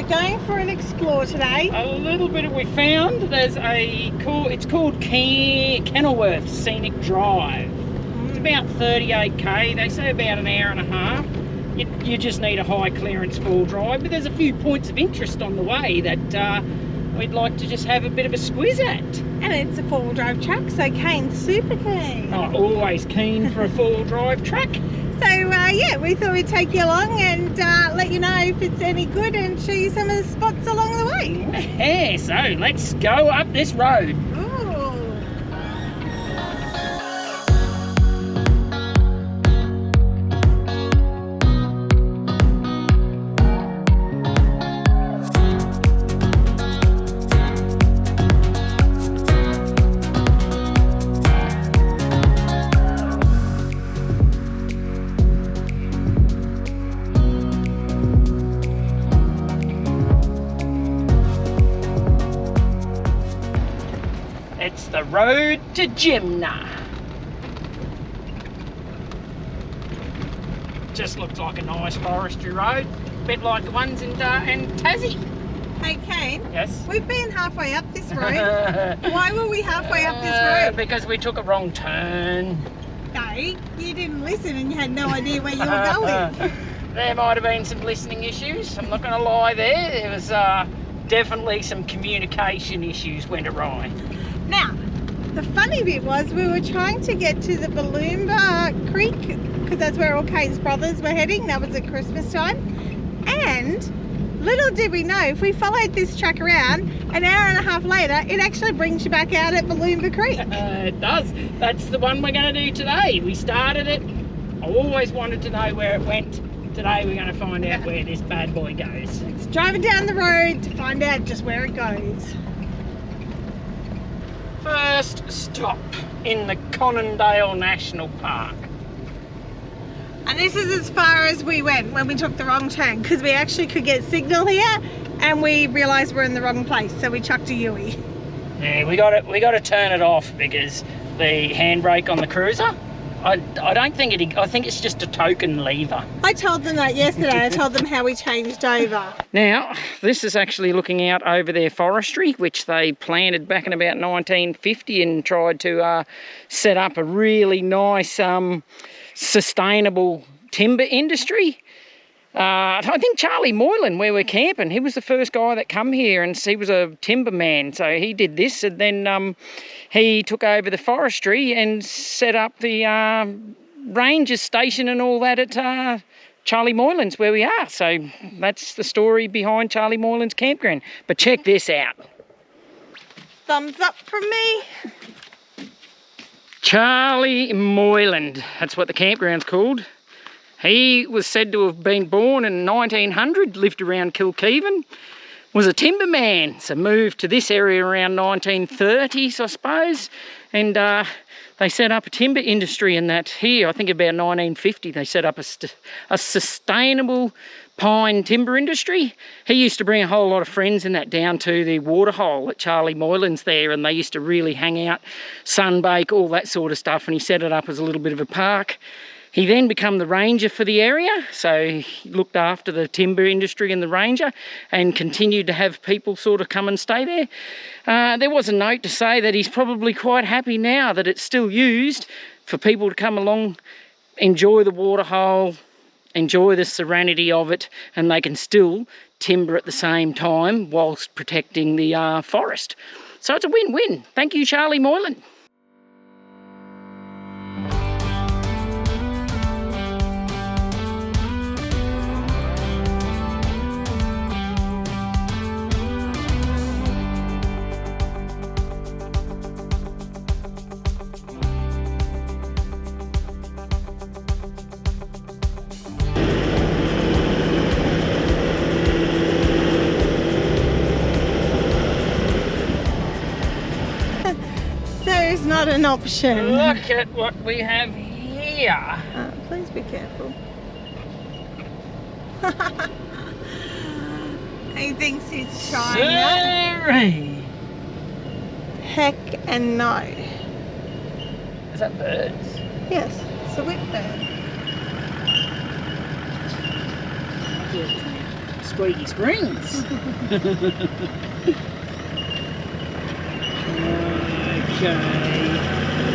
we're going for an explore today. A little bit we found. There's it's called Kenilworth Scenic Drive. It's about 38k. They say about an hour and a half. You just need a high clearance full drive, but there's a few points of interest on the way that we'd like to just have a bit of a squiz at. And it's a four-wheel drive track, so Kane's super keen. Oh, always keen for a four-wheel drive track. So yeah, we thought we'd take you along and let you know if it's any good and show you some of the spots along the way. Yeah, so let's go up this road. It's the road to Jimna. Just looks like a nice forestry road, a bit like the ones in Tassie. Hey Kane, yes? We've been halfway up this road. Why were we halfway up this road? Because we took a wrong turn. No, you didn't listen and you had no idea where you were going. There might have been some listening issues, I'm not going to lie there. There was definitely some communication issues went awry. Now, the funny bit was we were trying to get to the Booloumba Creek because that's where all Kane's brothers were heading. That was at Christmas time. And little did we know, if we followed this track around, an hour and a half later, it actually brings you back out at Booloumba Creek. It does. That's the one we're going to do today. We started it. I always wanted to know where it went. Today we're going to find out where this bad boy goes. It's driving down the road to find out just where it goes. First stop in the Conondale National Park. And this is as far as we went when we took the wrong turn, because we actually could get signal here and we realised we're in the wrong place, so we chucked a Yui. Yeah, we got to turn it off because the handbrake on the cruiser, I don't think I think it's just a token lever. I told them that yesterday. I told them how we changed over. Now, this is actually looking out over their forestry, which they planted back in about 1950 and tried to set up a really nice sustainable timber industry. I think Charlie Moylan, where we're camping, he was the first guy that come here, and he was a timber man, so he did this, and then he took over the forestry and set up the ranger station and all that at Charlie Moylan's, where we are. So that's the story behind Charlie Moylan's campground. But check this out. Thumbs up from me. Charlie Moylan, that's what the campground's called. He was said to have been born in 1900, lived around Kilkeven, was a timberman, so moved to this area around 1930s, I suppose, and they set up a timber industry in that here, I think about 1950, they set up a sustainable pine timber industry. He used to bring a whole lot of friends in that down to the Waterfall at Charlie Moylan's there, and they used to really hang out, sunbake, all that sort of stuff, and he set it up as a little bit of a park. He then became the ranger for the area, so he looked after the timber industry and the ranger and continued to have people sort of come and stay there. There was a note to say that he's probably quite happy now that it's still used for people to come along, enjoy the waterhole, enjoy the serenity of it, and they can still timber at the same time whilst protecting the forest. So it's a win-win. Thank you, Charlie Moylan. There is not an option. Look at what we have here. Please be careful. He thinks he's trying that. Sorry. Heck and no. Is that birds? Yes, it's a whip bird. Squeaky Springs. Okay.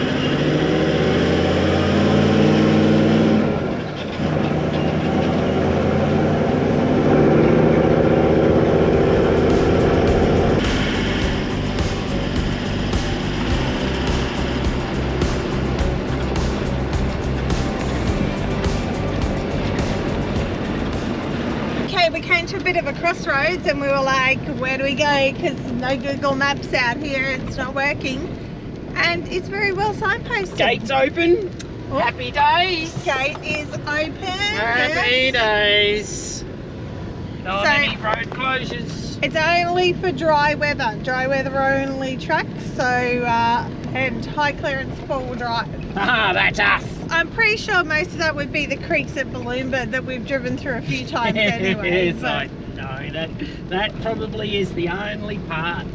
Okay, we came to a bit of a crossroads and we were like, where do we go? Because no Google Maps out here, it's not working. And it's very well signposted. Gate's open. Oh. Happy days. Gate is open. Happy days. Not So- any road closures. It's only for dry weather only track, so and high clearance four-wheel drive. Ah, that's us. I'm pretty sure most of that would be the creeks at Booloumba that we've driven through a few times anyway. Yes, I know. That probably is the only part.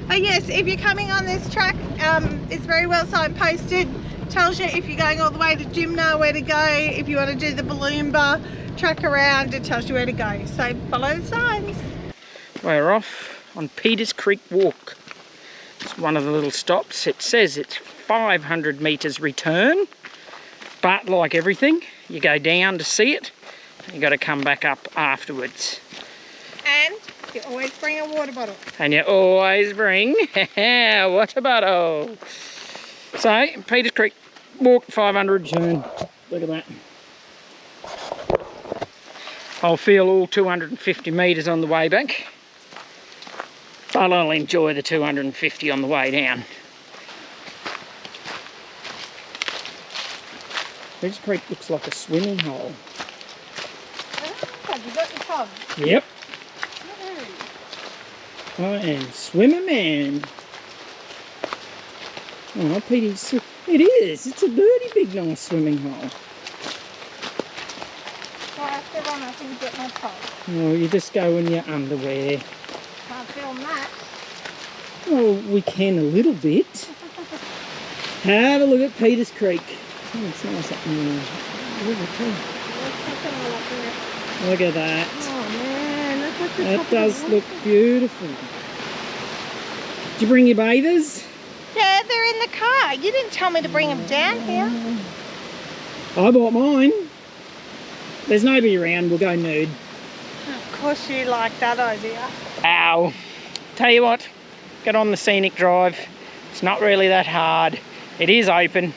But yes, if you're coming on this track, it's very well signposted. Tells you if you're going all the way to Jimna where to go. If you want to do the Booloumba track around, it tells you where to go. So follow the signs. We're off on Peters Creek Walk. It's one of the little stops. It says it's 500 metres return, but like everything, you go down to see it, you got to come back up afterwards. And you always bring a water bottle. And you always bring a water bottle. So, Peters Creek Walk, 500 return. Look at that. I'll feel all 250 metres on the way back, but I'll enjoy the 250 on the way down. Peters Creek looks like a swimming hole. Oh, have you got your tub? Yep, No. I am swimmer man. Oh, Petey's, it is. It's a dirty big nice swimming hole. So I have to run up and get my tub. Oh, you just go in your underwear. Can't film that. Well, we can a little bit. Have a look at Peters Creek. Oh, it's nice up there. Look at that. Oh man, that's like the top That of the does water. look beautiful. Did you bring your bathers? Yeah, they're in the car. You didn't tell me to bring them down here. I bought mine. There's nobody around, we'll go nude. Of course you like that idea. Ow. Tell you what, get on the scenic drive. It's not really that hard. It is open.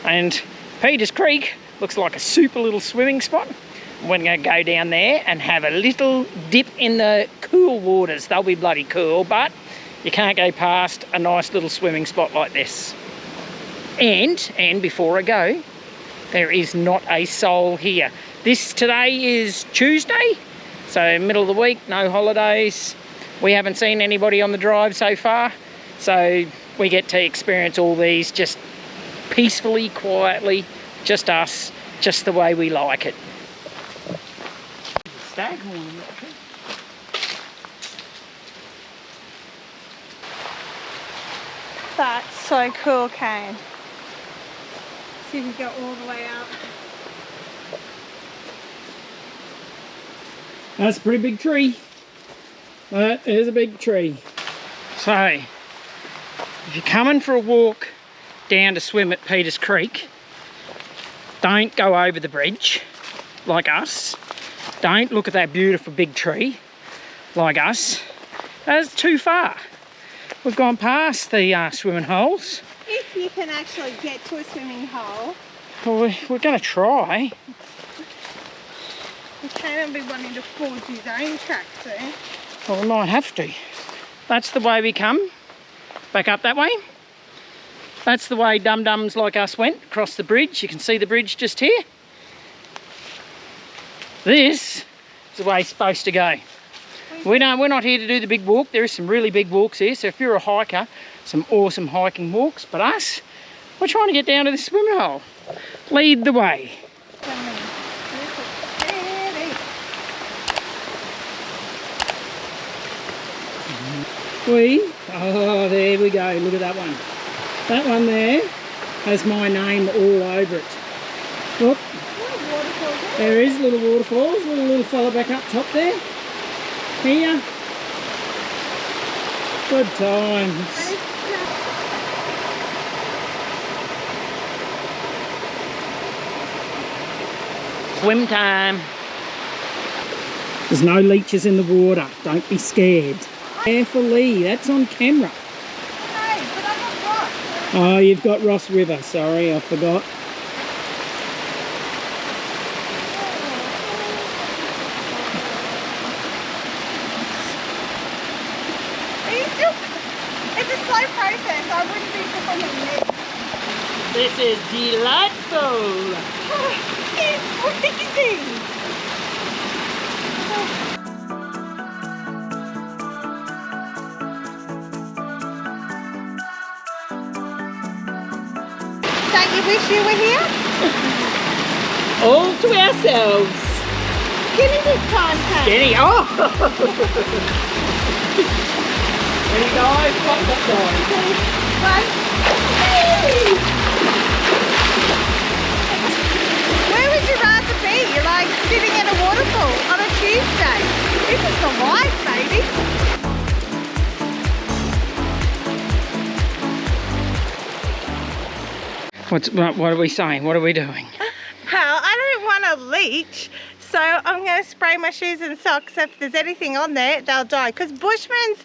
And Peters Creek looks like a super little swimming spot. We're going to go down there and have a little dip in the cool waters. They'll be bloody cool, but you can't go past a nice little swimming spot like this. And before I go, there is not a soul here. Today is Tuesday, so middle of the week, no holidays. We haven't seen anybody on the drive so far, so we get to experience all these just peacefully, quietly, just us, just the way we like it. Staghorn. That's so cool, Kane. See if we go all the way up. That's a pretty big tree. That is a big tree. So, if you're coming for a walk down to swim at Peters Creek, don't go over the bridge like us. Don't look at that beautiful big tree like us. That's too far. We've gone past the swimming holes. If you can actually get to a swimming hole, Well, we're going to try. Kane will be wanting to forge his own track soon. Well, we might have to. That's the way we come. Back up that way. That's the way dum-dums like us went across the bridge. You can see the bridge just here. This is the way it's supposed to go. We're not here to do the big walk. There is some really big walks here. So if you're a hiker, some awesome hiking walks. But us, we're trying to get down to the swimming hole. Lead the way. Oh, there we go. Look at that one. That one there has my name all over it. Look. What waterfall is There is little waterfalls, little fella back up top there. Here. Good times. Swim time. There's no leeches in the water. Don't be scared. Carefully, that's on camera. Hey, but I got Ross. Oh, you've got Ross River. Sorry, I forgot. It's a slow process. I wouldn't be performing this. This is delightful. It's freezing. Don't you wish you were here? All to ourselves. Guinea pig time, Kate. Jenny, oh! Ready, guys? One, Where would you rather be? You're like sitting at a waterfall on a Tuesday. This is the life, baby. What are we saying? What are we doing? Well, I don't want a leech, so I'm going to spray my shoes and socks. If there's anything on there, they'll die. Because Bushman's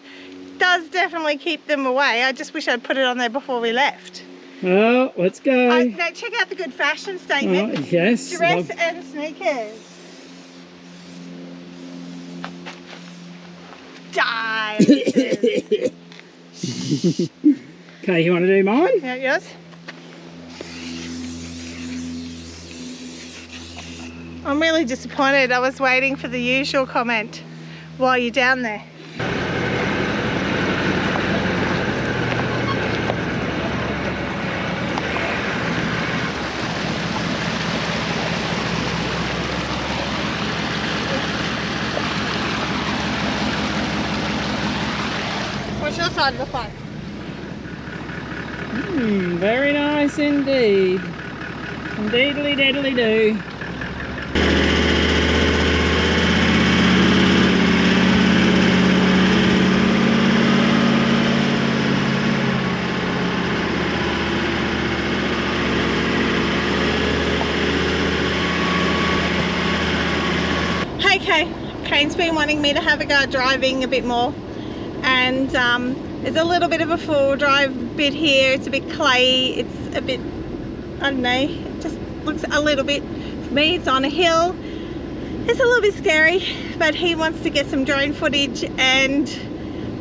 does definitely keep them away. I just wish I'd put it on there before we left. Well, let's go. Now check out the good fashion statement. Oh, yes. Dress and sneakers. Die. Okay, you want to do mine? Yeah, yours. I'm really disappointed. I was waiting for the usual comment while you're down there. What's your side look like? Very nice indeed. Indeedly diddly do. Okay, Kane's been wanting me to have a go at driving a bit more, and there's a little bit of a four-wheel drive bit here. It's a bit clay, it's a bit, I don't know, it just looks a little bit, for me it's on a hill, it's a little bit scary, but he wants to get some drone footage and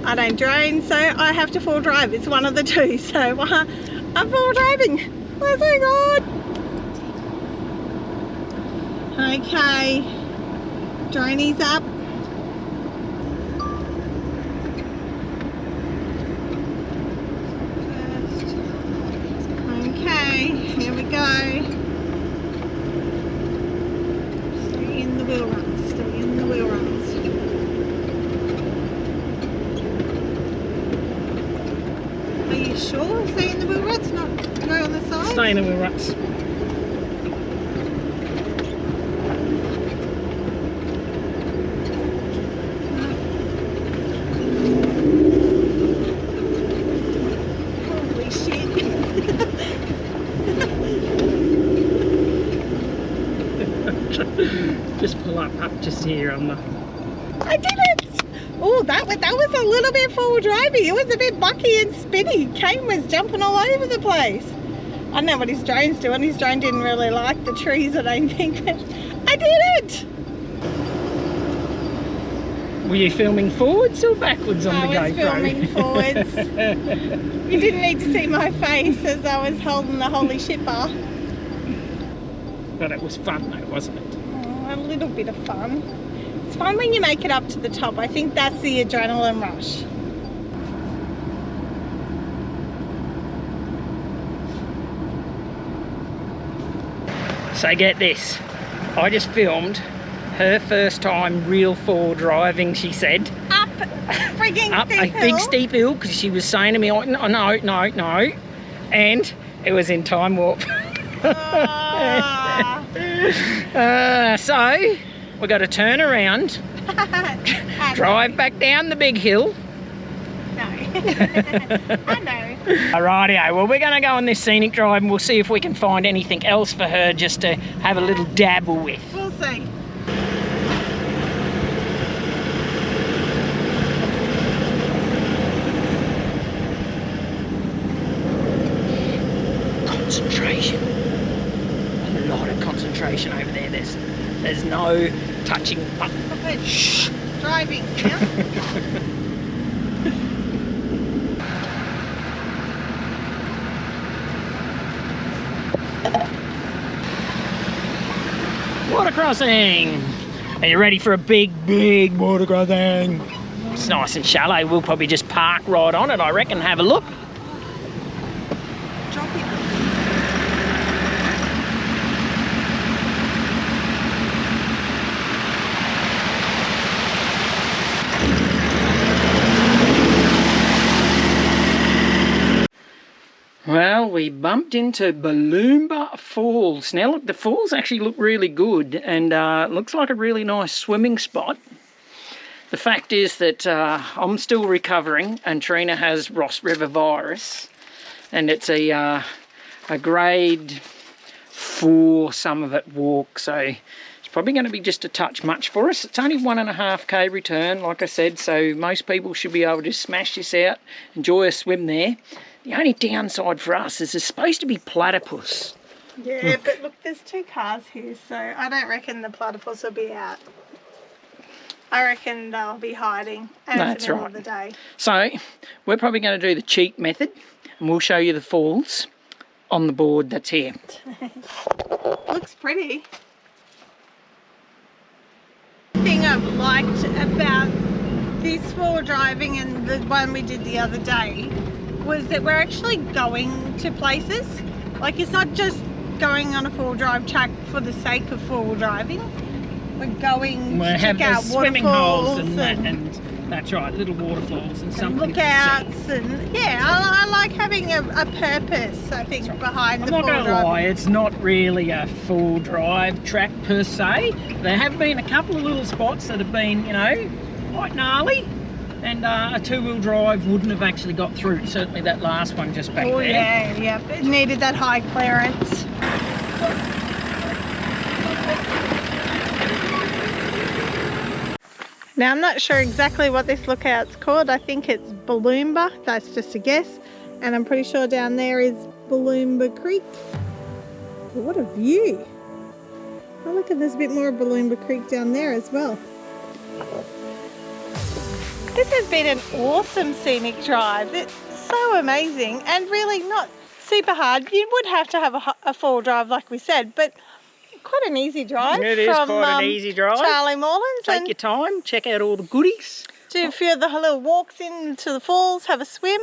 I don't drone, so I have to four-wheel drive. It's one of the two, so I'm four-wheel driving. Oh my god. Okay. Droney's up. First. Okay, here we go. Stay in the wheel runs, stay in the wheel runs. Are you sure? Stay in the wheel runs, not go on the side? Stay in the wheel ruts. Just pull up just here on the... I did it! Oh, that was a little bit forward driving. It was a bit bucky and spinny. Kane was jumping all over the place. I don't know what his drone's doing. His drone didn't really like the trees, I don't think, but I did it! Were you filming forwards or backwards on the GoPro? I was filming forwards. You didn't need to see my face as I was holding the holy shit bar. But it was fun though, wasn't it? Oh, a little bit of fun. It's fun when you make it up to the top. I think that's the adrenaline rush. So get this, I just filmed her first time real four driving, she said. Up frigging Up steep a hill. big steep hill, because she was saying to me, oh, no, and it was in time warp. Ah. So we've got to turn around, drive back down the big hill. No. I know. Alrighty, well, we're going to go on this scenic drive and we'll see if we can find anything else for her just to have a little dabble with. We'll see. Concentration. A lot of concentration over there. There's no touching. Shh. Driving now. Water crossing. Are you ready for a big water crossing? It's nice and shallow. We'll probably just park right on it, I reckon, have a look. Drop it. Well, we bumped into Booloumba Falls. Now look, the falls actually look really good and looks like a really nice swimming spot. The fact is that I'm still recovering and Trina has Ross River virus, and it's a grade 4 some of it walk, so it's probably going to be just a touch much for us. It's only 1.5k return, like I said, so most people should be able to smash this out, enjoy a swim there. The only downside for us is there's supposed to be platypus. Yeah, look. But look, there's 2 cars here, so I don't reckon the platypus will be out. I reckon they'll be hiding at the middle of the day. So we're probably going to do the cheat method and we'll show you the falls on the board that's here. Looks pretty. The thing I've liked about this fall driving and the one we did the other day was that we're actually going to places. Like, it's not just going on a four-wheel drive track for the sake of four-wheel driving. We're going to check out swimming holes waterfalls and that's right, little waterfalls and something. Lookouts and yeah, I like having a purpose, I think, behind the four-wheel drive. I'm not going to lie, it's not really a full drive track per se. There have been a couple of little spots that have been, you know, quite gnarly. And a two-wheel drive wouldn't have actually got through. Certainly that last one just back there. Yeah, it needed that high clearance. Now I'm not sure exactly what this lookout's called. I think it's Booloumba, that's just a guess. And I'm pretty sure down there is Booloumba Creek. What a view. Oh look, there's a bit more of Booloumba Creek down there as well. This has been an awesome scenic drive. It's so amazing and really not super hard. You would have to have a four-wheel drive like we said, but quite an easy drive. It is quite an easy drive. Charlie Morelands. Take your time, check out all the goodies. Do a few of the little walks into the falls, have a swim.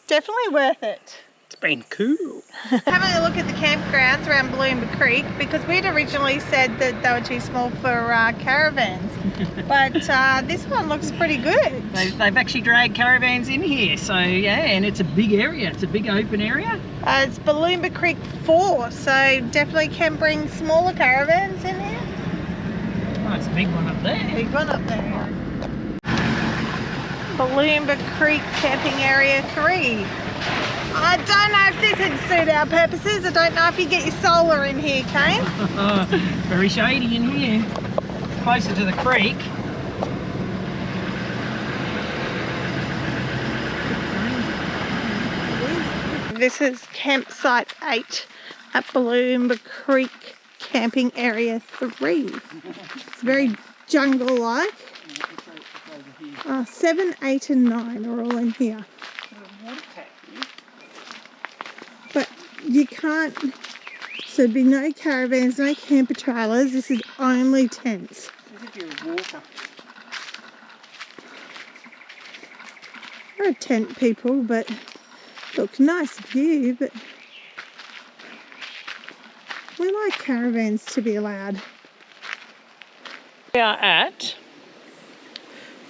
Definitely worth it. It's been cool. Having a look at the campgrounds around Booloumba Creek, because we'd originally said that they were too small for caravans. But this one looks pretty good. They've actually dragged caravans in here, so yeah, and it's a big area. It's a big open area. It's Booloumba Creek 4, so definitely can bring smaller caravans in here. Oh, it's a big one up there. Big one up there. Booloumba Creek Camping Area 3. I don't know if this would suit our purposes. I don't know if you get your solar in here, Kane. Very shady in here. Closer to the creek. This is campsite 8 at Booloumba Creek Camping Area 3. It's very jungle-like. 7, 8 and 9 are all in here. But you can't, so there'd be no caravans, no camper trailers. This is only tents. As if you're a walker. We're a tent people, but look, nice view, but we like caravans to be allowed. We are at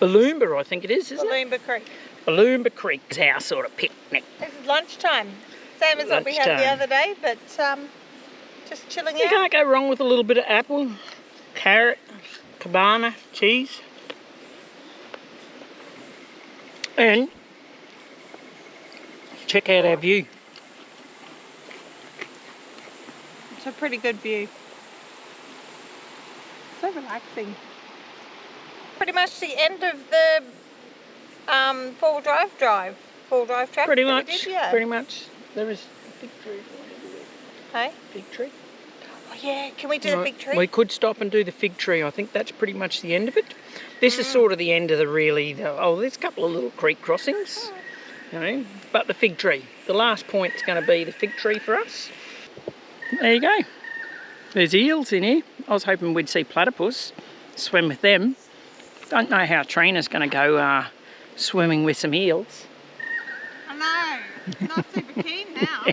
Booloumba, I think it is, isn't it? Booloumba Creek. Booloumba Creek is our sort of picnic. This is lunchtime. Same as what we had the other day, but Just chilling You out. can't go wrong with a little bit of apple, carrot, cabana, cheese. And check out our view. It's a pretty good view. So relaxing. Pretty much the end of the four-wheel drive track. Pretty that we much, did, yeah. pretty much. There is a big tree. Hey? Big tree. Oh yeah, can we do the big tree? We could stop and do the fig tree. I think that's pretty much the end of it. This is sort of the end of the there's a couple of little creek crossings, you know, but the fig tree. The last point is going to be the fig tree for us. There you go. There's eels in here. I was hoping we'd see platypus, swim with them. Don't know how Trina's going to go swimming with some eels. I know, not super keen now.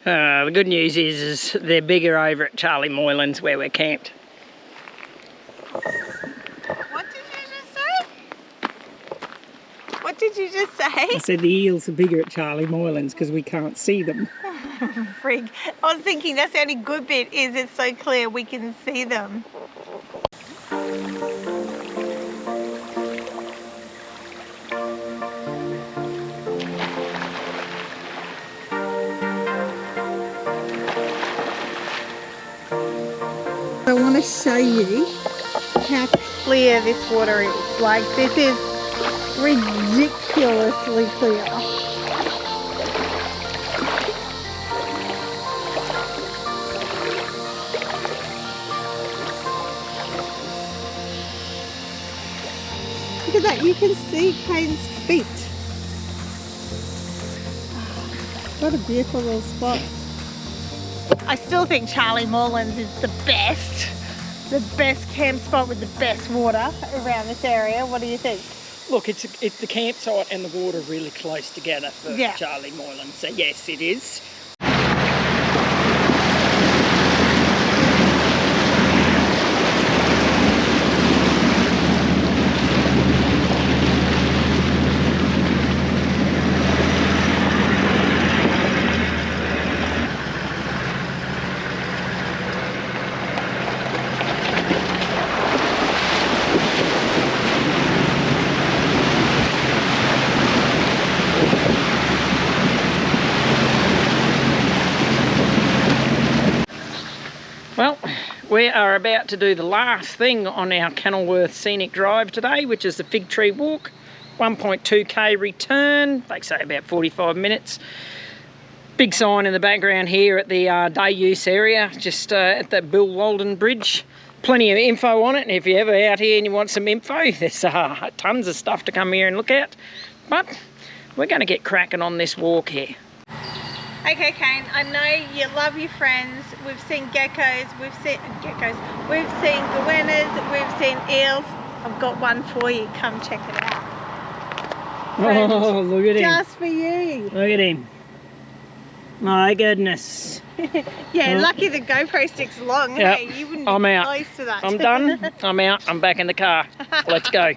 The good news is they're bigger over at Charlie Moylan's where we're camped. What did you just say? What did you just say? I said the eels are bigger at Charlie Moylan's because we can't see them. Frig. I was thinking that's the only good bit is it's so clear we can see them. I want to show you how clear this water is. Like, this is ridiculously clear. Look at that, you can see Kane's feet. What a beautiful little spot. I still think Charlie Moylan's is the best camp spot with the best water around this area. What do you think? Look, it's the campsite and the water really close together for Charlie Moylan, so yes, it is. Well, we are about to do the last thing on our Kenilworth Scenic Drive today, which is the Fig Tree Walk. 1.2k return, they say about 45 minutes. Big sign in the background here at the day use area, just at the Bill Walden Bridge. Plenty of info on it, and if you're ever out here and you want some info, there's tons of stuff to come here and look at. But we're going to get cracking on this walk here. Okay, Kane, I know you love your friends. We've seen geckos, we've seen goannas, we've seen eels. I've got one for you. Come check it out. Friend, oh, look at him. Just for you. Look at him. My goodness. Yeah, lucky the GoPro stick's long. Yep. Hey, you wouldn't I'm be out. close to that. I'm done. I'm out. I'm back in the car. Let's go.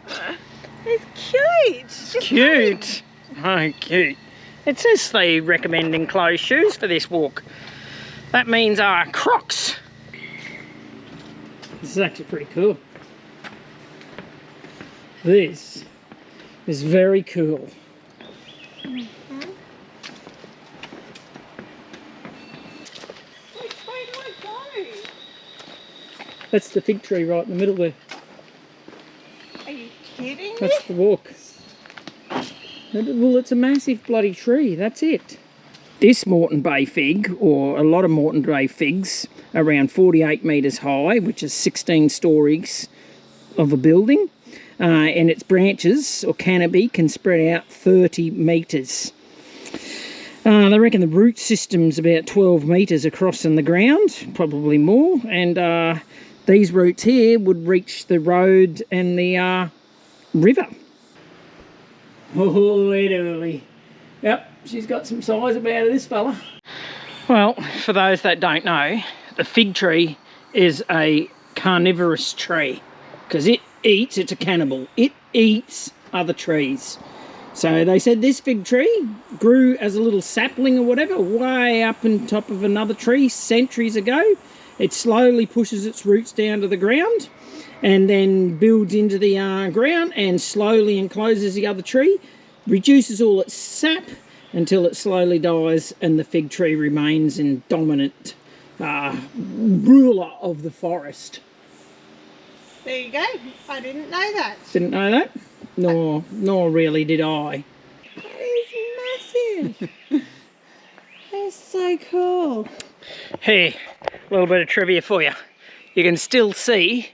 It's cute. Just Cute. Oh, cute. It says they recommend enclosed shoes for this walk. That means Crocs. This is actually pretty cool. This is very cool. Which way do I go? That's the fig tree right in the middle there. Are you kidding me? That's the walk. Well, it's a massive bloody tree, that's it. This Moreton Bay fig, or a lot of Moreton Bay figs, around 48 metres high, which is 16 stories of a building, and its branches, or canopy, can spread out 30 metres. They reckon the root system's about 12 metres across in the ground, probably more, and these roots here would reach the road and the river. Holy dooly. Yep, she's got some size about this fella. Well, for those that don't know, the fig tree is a carnivorous tree because it's a cannibal. It eats other trees. So they said this fig tree grew as a little sapling or whatever way up on top of another tree centuries ago. It slowly pushes its roots down to the ground and then builds into the ground and slowly encloses the other tree, reduces all its sap until it slowly dies and the fig tree remains in dominant ruler of the forest. There you go. I didn't know that. Didn't know that? Nor really did I. That is massive. That is so cool. Hey, a little bit of trivia for you. You can still see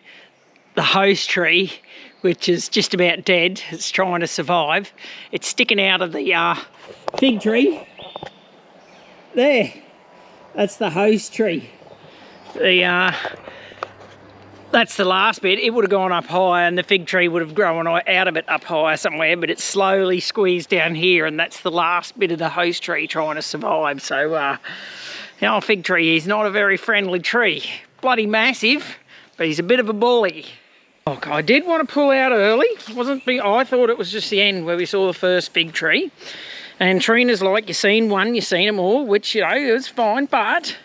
the host tree, which is just about dead. It's trying to survive. It's sticking out of the fig tree. There. That's the host tree. That's the last bit. It would have gone up higher and the fig tree would have grown out of it up higher somewhere, but it's slowly squeezed down here, and that's the last bit of the host tree trying to survive. So, our fig tree is not a very friendly tree. Bloody massive, but he's a bit of a bully. Look, I did want to pull out early. I thought it was just the end where we saw the first fig tree. And Trina's like, you've seen one, you've seen them all, which, you know, is fine, but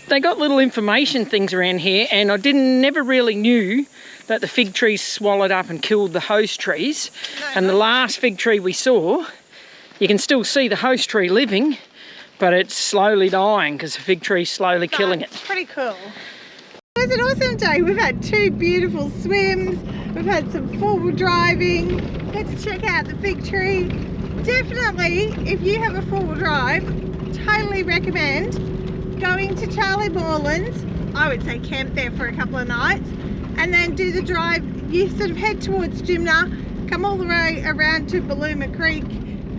they got little information things around here, and I never really knew that the fig trees swallowed up and killed the host trees. And the last fig tree we saw, you can still see the host tree living, but it's slowly dying because the fig tree's slowly killing it. It's pretty cool. It was an awesome day. We've had 2 beautiful swims, we've had some four-wheel driving, had to check out the fig tree. Definitely, if you have a four-wheel drive, totally recommend going to Charlie Moreland's. I would say camp there for a couple of nights and then do the drive. You sort of head towards Jimna, come all the way around to Booloumba Creek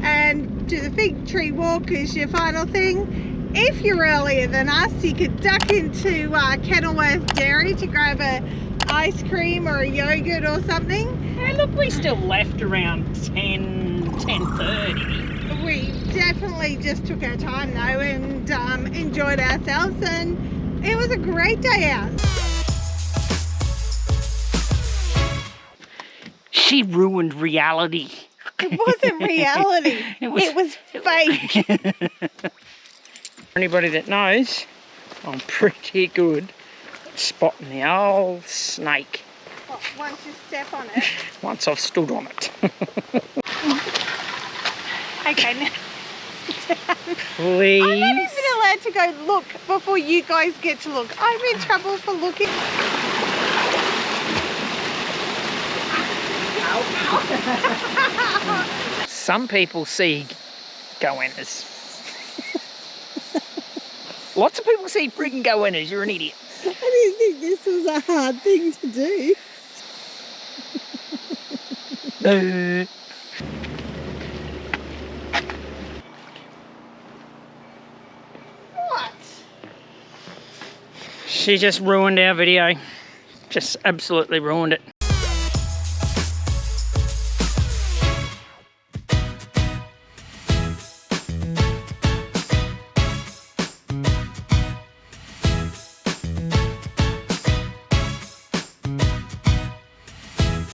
and do the fig tree walk as your final thing. If you're earlier than us, you could duck into Kenilworth Dairy to grab a ice cream or a yogurt or something. Hey, look, we still left around 10:30. We definitely just took our time though and enjoyed ourselves, and it was a great day out. She ruined reality. It wasn't reality. It was fake. Anybody that knows, I'm pretty good at spotting the old snake. Well, once you step on it. Once I've stood on it. Okay, now. Please. I'm not even allowed to go look before you guys get to look. I'm in trouble for looking. Some people see goannas. Lots of people see friggin' goannas. You're an idiot. I didn't think this was a hard thing to do. What? She just ruined our video. Just absolutely ruined it.